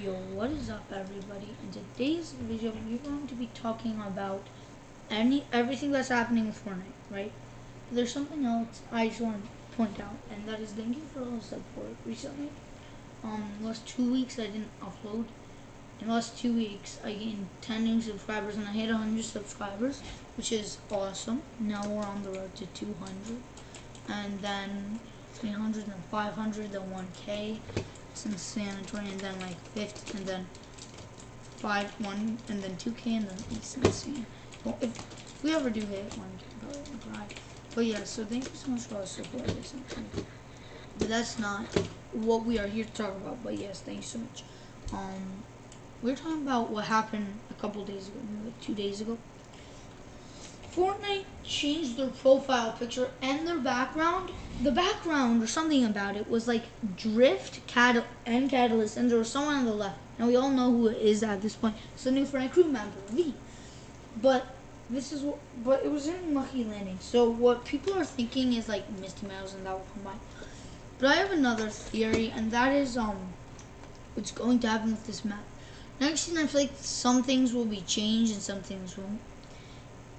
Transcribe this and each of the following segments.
Yo, what is up everybody? In today's video we're going to be talking about everything that's happening with Fortnite, right? There's something else I just want to point out, and that is thank you for all the support recently. Last 2 weeks I didn't upload. In the last 2 weeks I gained 10 new subscribers and I hit 100 subscribers, which is awesome. Now we're on the road to 200, and then 300, then 500, then 1K. Since San Antonio, and then like 50, and then 1, and then 2K, and then East and San. Well, if we ever do hit 1K, probably won't cry. But yeah, so thank you so much for all the support. But that's not what we are here to talk about. But yes, thank you so much. We're talking about what happened a couple days ago, maybe like 2 days ago. Fortnite changed their profile picture and their background. The background or something about it was like Drift, and Catalyst, and there was someone on the left. And we all know who it is at this point. It's the new Fortnite crew member, V. But it was in Lucky Landing. So what people are thinking is like Misty Mouse and that will combine. But I have another theory, and that is what's going to happen with this map. Next season, I feel like some things will be changed and some things won't.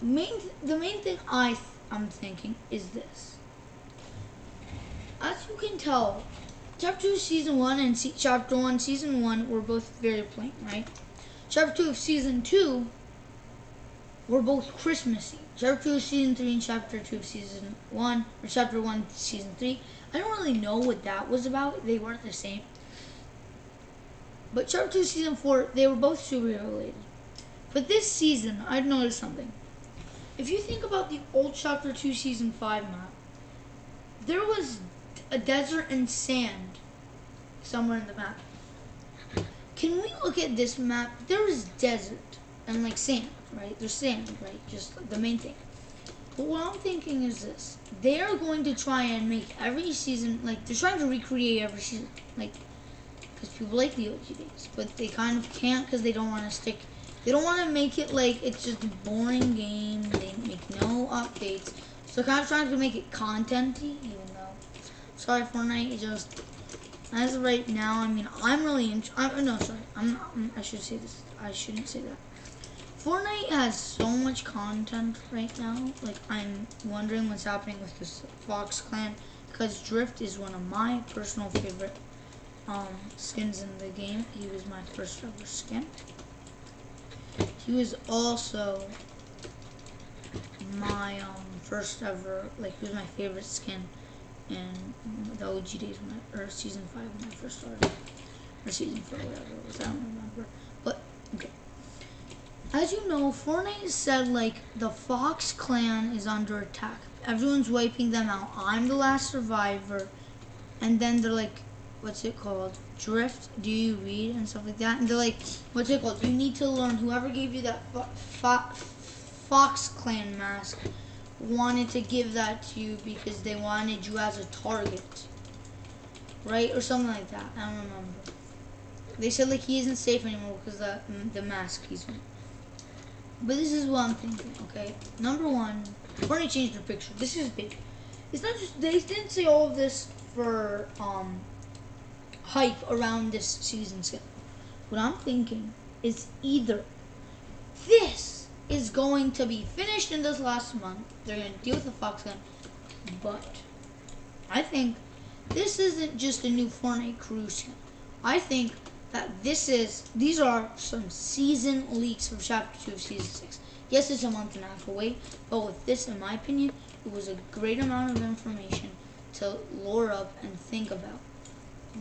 The main thing I'm thinking is this. As you can tell, Chapter 2 Season 1 and Chapter 1 Season 1 were both very plain, right? Chapter 2 of Season 2 were both Christmassy. Chapter 2 of Season 3 and Chapter 2 of Season 1, or Chapter 1 Season 3, I don't really know what that was about. They weren't the same. But Chapter 2 Season 4, they were both superhero related. But this season, I've noticed something. If you think about the old Chapter 2 Season 5 map, there was a desert and sand somewhere in the map. Can we look at this map? There is desert and like sand, right? There's sand, right? Just the main thing. But what I'm thinking is this. They are going to try and make every season, like they're trying to recreate every season. Like, because people like the OG days, but they kind of can't because they don't want to stick. They don't want to make it like it's just a boring game. They make no updates. So they're kind of trying to make it content-y, even though, sorry Fortnite, it just, as of right now, I mean, I'm really, no, sorry, I should say this, I shouldn't say that. Fortnite has so much content right now, like, I'm wondering what's happening with this Fox clan, because Drift is one of my personal favorite skins in the game. He was my first ever skin. He was also my first ever, like he was my favorite skin in the OG days or season 5 when I first started, or season 4, whatever it was, I don't remember. But okay, as you know, Fortnite said like the Fox clan is under attack. Everyone's wiping them out. I'm the last survivor, and then they're like, what's it called? Drift, do you read? And stuff like that. And they're like, what's it called? You need to learn. Whoever gave you that Fox clan mask wanted to give that to you because they wanted you as a target. Right? Or something like that. I don't remember. They said like he isn't safe anymore because the mask he's wearing. But this is what I'm thinking, okay? Number one, Fortnite changed their picture. This is big. It's not just, they didn't say all of this for, hype around this season skin. What I'm thinking is either this is going to be finished in this last month, they're going to deal with the Fox gun, but I think this isn't just a new Fortnite crew skin. I think that these are some season leaks from Chapter 2 of Season 6. Yes, it's a month and a half away, but with this, in my opinion, it was a great amount of information to lore up and think about.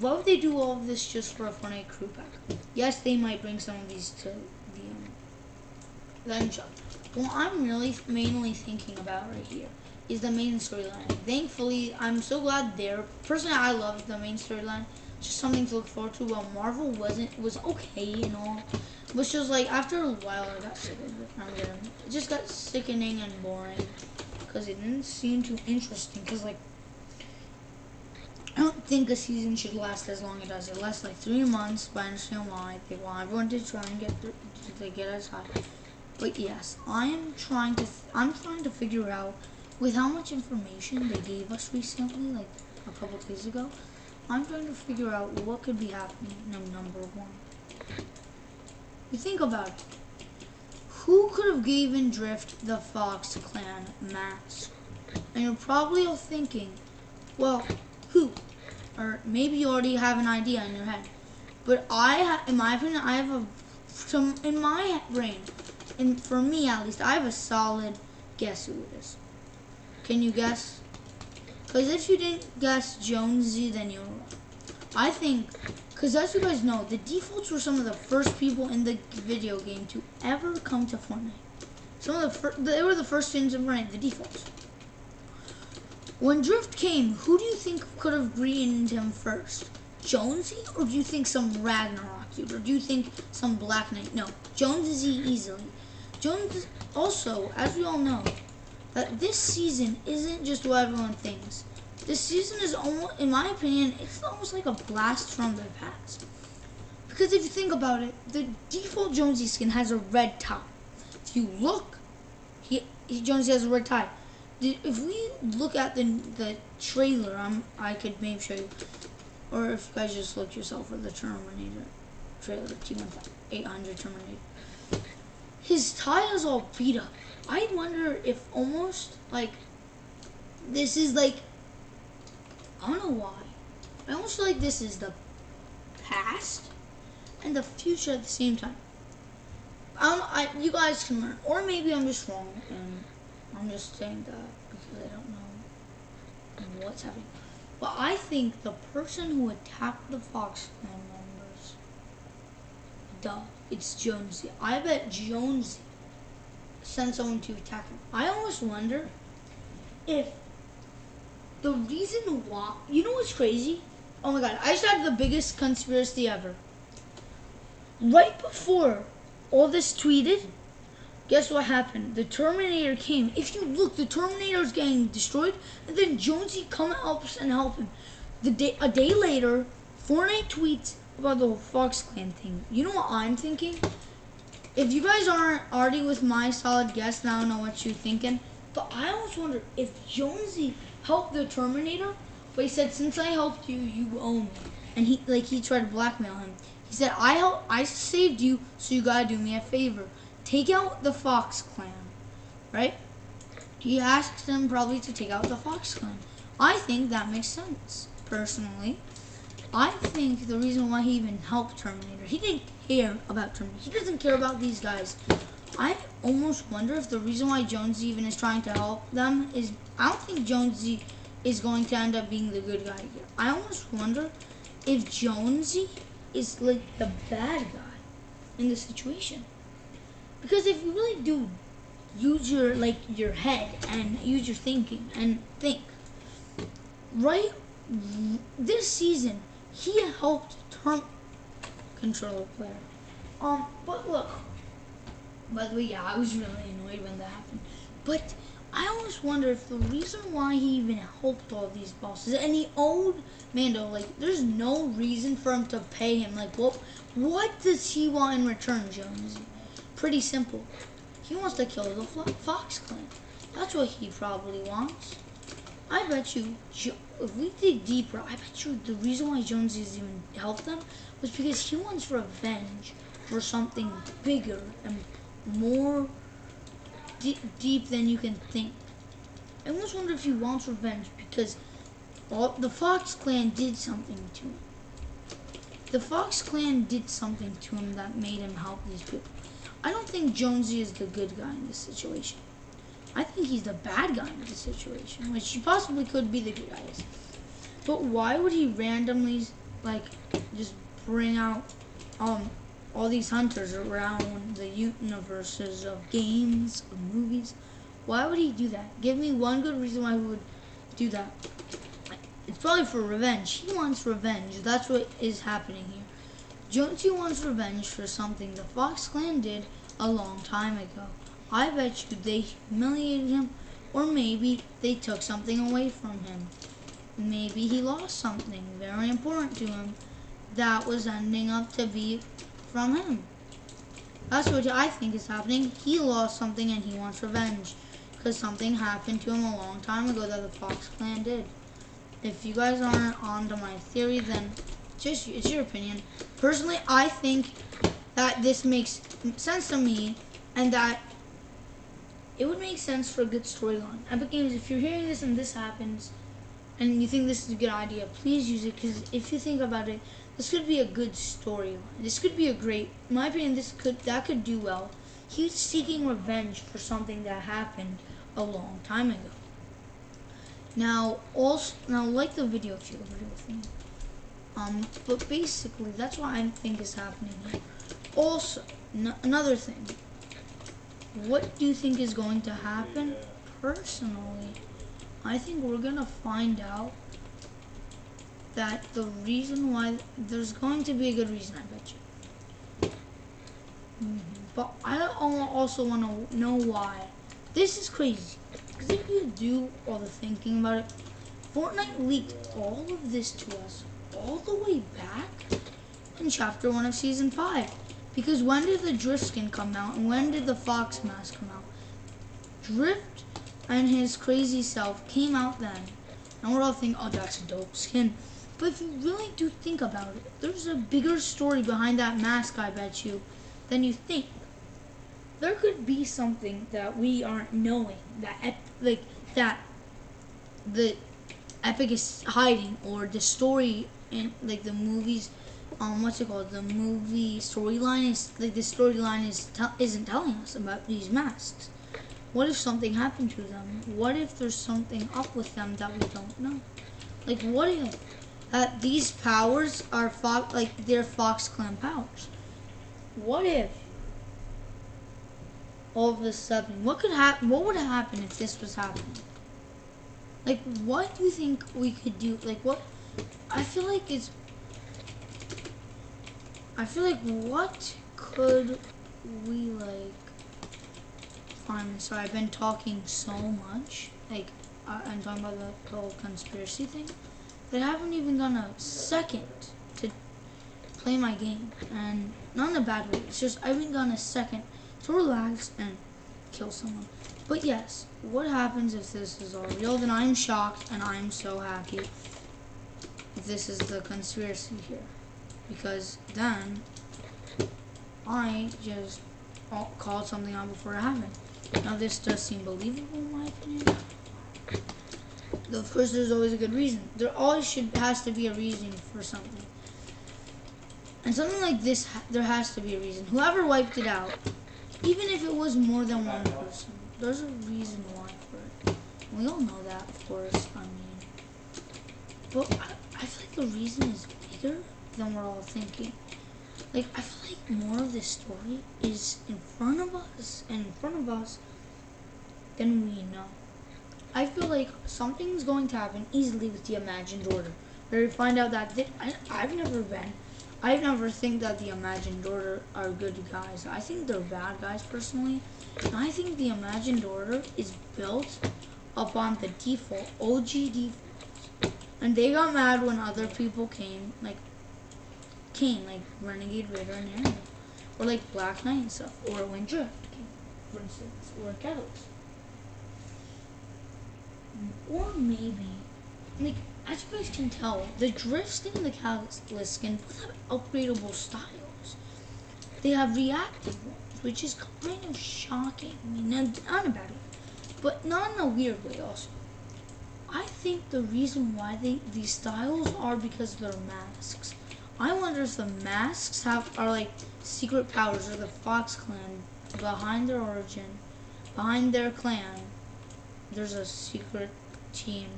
Why would they do all of this just for a Fortnite crew pack? Yes, they might bring some of these to the end shop. What I'm really mainly thinking about right here is the main storyline. Thankfully, I'm so glad personally, I loved the main storyline. Just something to look forward to. While Marvel was okay and all, but just like after a while, I got sick of it. It just got sickening and boring because it didn't seem too interesting. Because like, I don't think a season should last as long as it does. It lasts like 3 months, but I understand why. They want everyone to try and get as high. But yes, I'm trying to figure out with how much information they gave us recently, like a couple days ago. I'm trying to figure out what could be happening. Number one, you think about it. Who could have given Drift the Fox Clan mask? And you're probably all thinking, well, who? Or maybe you already have an idea in your head. But in my opinion, I have some in my brain, and for me at least, I have a solid guess who it is. Can you guess? Because if you didn't guess Jonesy, then you're wrong. I think, because as you guys know, the defaults were some of the first people in the video game to ever come to Fortnite. They were the first things in Fortnite, the defaults. When Drift came, who do you think could have greeted him first? Jonesy, or do you think some Ragnarok dude, or do you think some Black Knight? No, Jonesy easily. Jones, also, as we all know, that this season isn't just what everyone thinks. This season is almost, in my opinion, it's almost like a blast from the past. Because if you think about it, the default Jonesy skin has a red tie. If you look, Jonesy has a red tie. If we look at the trailer, I could maybe show you. Or if you guys just look yourself for the Terminator trailer, T-1800 Terminator. His tie is all beat up. I wonder if almost like this is like, I don't know why. I almost feel like this is the past and the future at the same time. You guys can learn, or maybe I'm just wrong and I'm just saying that because I don't know what's happening. But I think the person who attacked the Fox Clan members, it's Jonesy. I bet Jonesy sent someone to attack him. I almost wonder if the reason why, you know what's crazy? Oh my god, I just had the biggest conspiracy ever. Right before all this tweeted, guess what happened? The Terminator came. If you look, the Terminator is getting destroyed, and then Jonesy comes out and help him. A day later, Fortnite tweets about the Fox Clan thing. You know what I'm thinking? If you guys aren't already with my solid guess, now I don't know what you're thinking. But I always wonder if Jonesy helped the Terminator, but he said, since I helped you, you owe me. And he tried to blackmail him. He said, I saved you, so you gotta do me a favor. Take out the Fox Clan, right? He asked them probably to take out the Fox Clan. I think that makes sense, personally. I think the reason why he even helped Terminator, he didn't care about Terminator. He doesn't care about these guys. I almost wonder if the reason why Jonesy even is trying to help them is, I don't think Jonesy is going to end up being the good guy here. I almost wonder if Jonesy is like the bad guy in the situation. Because if you really do use your head and use your thinking and think, right? This season, he helped control the player. But look, by the way, yeah, I was really annoyed when that happened. But I almost wonder if the reason why he even helped all these bosses, and he owed Mando, like, there's no reason for him to pay him. Like, what does he want in return, Jonesy? Pretty simple. He wants to kill the Fox Clan. That's what he probably wants. I bet you, if we dig deeper, I bet you the reason why Jonesy's even helped them was because he wants revenge for something bigger and more deep than you can think. I almost wonder if he wants revenge because the Fox Clan did something to him. The Fox Clan did something to him that made him help these people. I don't think Jonesy is the good guy in this situation. I think he's the bad guy in this situation, which he possibly could be the good guy. But why would he randomly, like, just bring out all these hunters around the universes of games, of movies? Why would he do that? Give me one good reason why he would do that. It's probably for revenge. He wants revenge. That's what is happening here. Jonesy wants revenge for something the Fox Clan did a long time ago. I bet you they humiliated him, or maybe they took something away from him. Maybe he lost something very important to him that was ending up to be from him. That's what I think is happening. He lost something and he wants revenge because something happened to him a long time ago that the Fox Clan did. If you guys aren't onto my theory, then it's your opinion. Personally, I think that this makes sense to me, and that it would make sense for a good storyline. Epic Games, if you're hearing this and this happens, and you think this is a good idea, please use it, because if you think about it, this could be a good storyline. This could be a great, in my opinion, that could do well. He's seeking revenge for something that happened a long time ago. Now, like the video if you agree with me. But basically, that's what I think is happening here. Also, another thing. What do you think is going to happen? Personally, I think we're gonna find out that the reason why there's going to be a good reason, I bet you. But I also want to know why. This is crazy, because if you do all the thinking about it, Fortnite leaked all of this to us all the way back in Chapter 1 of Season 5. Because when did the Drift skin come out, and when did the Fox mask come out? Drift and his crazy self came out then, and we're all thinking, oh, that's a dope skin. But if you really do think about it, there's a bigger story behind that mask, I bet you, than you think. There could be something that we aren't knowing, that the Epic is hiding, or the story in like the movies, what's it called? The movie storyline is like the storyline isn't telling us about these masks. What if something happened to them? What if there's something up with them that we don't know? Like, what if these powers are they're Fox Clan powers? What if all of a sudden, what would happen if this was happening? Like, what do you think we could do? Like, what? I feel like what could we find? Sorry, I've been talking so much. Like, I'm talking about the whole conspiracy thing. But I haven't even gone a second to play my game, and not in a bad way. It's just I haven't gone a second to relax and kill someone. But yes, what happens if this is all real? Then I'm shocked, and I'm so happy if this is the conspiracy here, because then I just called something out before it happened. Now this does seem believable in my opinion. Of course, there's always a good reason. There always has to be a reason for something. And something like this, there has to be a reason. Whoever wiped it out, even if it was more than one person, there's a reason why for it. We all know that, of course. I mean, but I feel like the reason is bigger than we're all thinking. Like, I feel like more of this story is in front of us than we know. I feel like something's going to happen easily with the Imagined Order, where we find out that I've never think that the Imagined Order are good guys. I think they're bad guys personally. And I think the Imagined Order is built upon the default, OG defaults. And they got mad when other people came, like Renegade, Raider, and Arrow. Or like Black Knight and stuff. Or when Drift came, for instance. Or Catalyst. Or maybe, like, as you guys can tell, the Drift skin and the Catalyst skin both have upgradable styles. They have reactive ones, which is kind of shocking. I mean, not in a bad way, but not in a weird way also. I think the reason why these styles are because of their masks. I wonder if the masks are like secret powers, or the Fox Clan behind their origin, behind their clan. There's a secret team,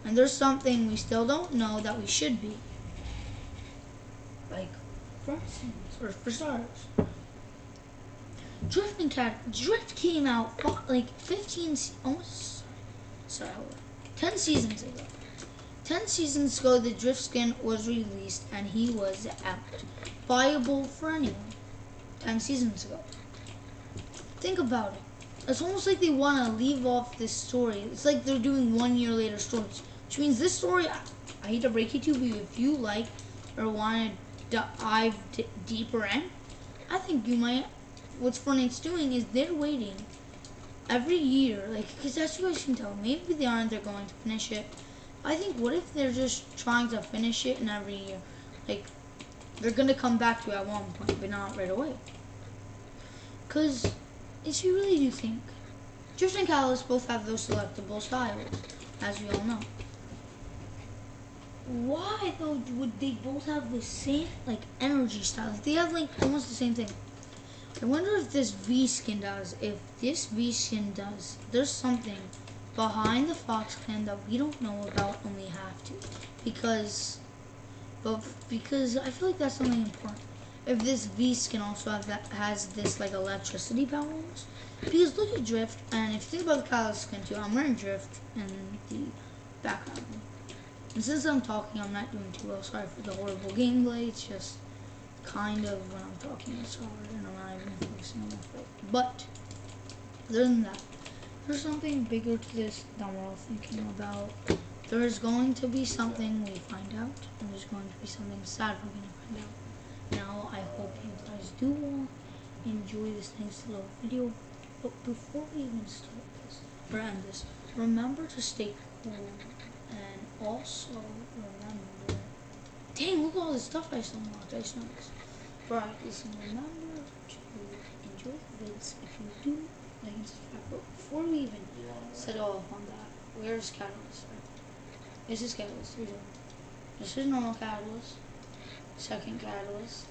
and there's something we still don't know that we should be. Like, for instance, or for starters, Drift came out like 10 seasons ago. 10 seasons ago, the Drift skin was released, and he was out. Buyable for anyone. 10 seasons ago. Think about it. It's almost like they want to leave off this story. It's like they're doing 1 year later stories. Which means this story, I hate to break it to you, if you like or want to dive deeper in, I think you might. What's Fortnite's doing is they're waiting every year. Like, because as you guys can tell, maybe they're going to finish it. I think, what if they're just trying to finish it in every year? Like, they're gonna come back to at one point, but not right away. Because if you really do think, Drift and Catalyst both have those selectable styles, as we all know. Why though would they both have the same like energy style? Like, they have like almost the same thing. I wonder if this V skin does. If this V skin does, there's something behind the Fox Clan that we don't know about, and we have to, because I feel like that's something important. If this V skin also has this like electricity power almost, because look at Drift, and if you think about the Catalyst skin too, I'm wearing Drift in the background. And since I'm talking, I'm not doing too well. Sorry for the horrible gameplay. It's just kind of when I'm talking, it's hard, and I'm not even focusing on my fight. But other than that, there's something bigger to this that we're all thinking about. There's going to be something we find out, and there's going to be something sad we're going to find out. Now, I hope you guys do all enjoy this nice little video. But before we even start this, or end this, remember to stay cool. And also remember, dang, look at all this stuff I still unlocked. I just noticed. Right, listen, remember to enjoy the vids if you do like and subscribe. But before we even set off on that, where's Catalyst? This is Catalyst. This is normal Catalyst. Second Catalyst.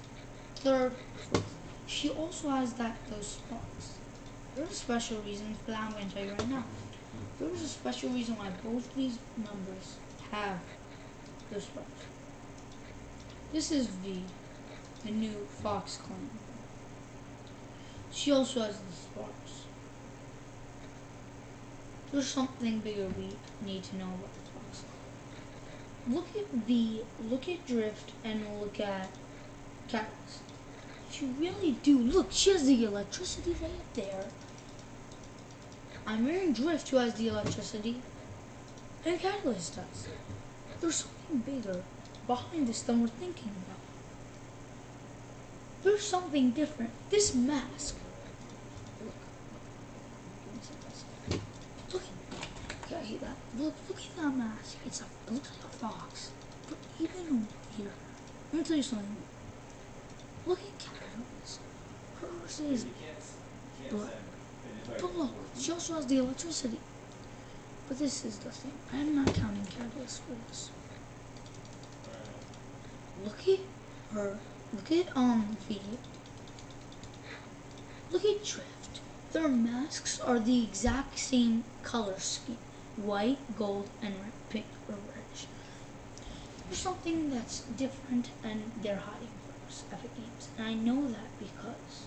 Third, fourth. She also has those sparks. There's a special reason for that I'm going to tell you right now. There's a special reason why both these numbers have those sparks. This is V, the new Fox Clan. She also has the sparks. There's something bigger we need to know about the Fox Clan. Look at V, look at Drift, and look at Catalyst. She really do. Look, she has the electricity right there. I'm wearing Drift, who has the electricity, and Catalyst does. There's something bigger behind this than we're thinking about. There's something different. This mask. Look. Okay, I hate that. Look at that mask. It looks like a fox. But even over here, let me tell you something. Look at Catalyst. Hers is black. But look, she also has the electricity. But this is the thing. I'm not counting Catalyst for this. Look at her. Look at V. Look at Drift. Their masks are the exact same color scheme. White, gold, and red, pink or reddish. There's something that's different, and they're hiding from us, Epic Games. And I know that because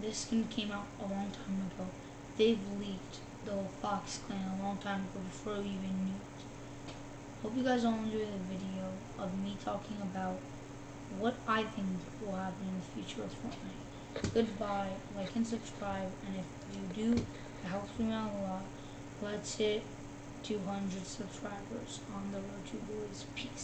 this skin came out a long time ago. They've leaked the whole Fox Clan a long time ago before we even knew it. Hope you guys all enjoy the video of me talking about what I think will happen in the future of Fortnite. Goodbye, like and subscribe, and if you do, it helps me out a lot. Let's hit 200 subscribers on the road to boys. Peace.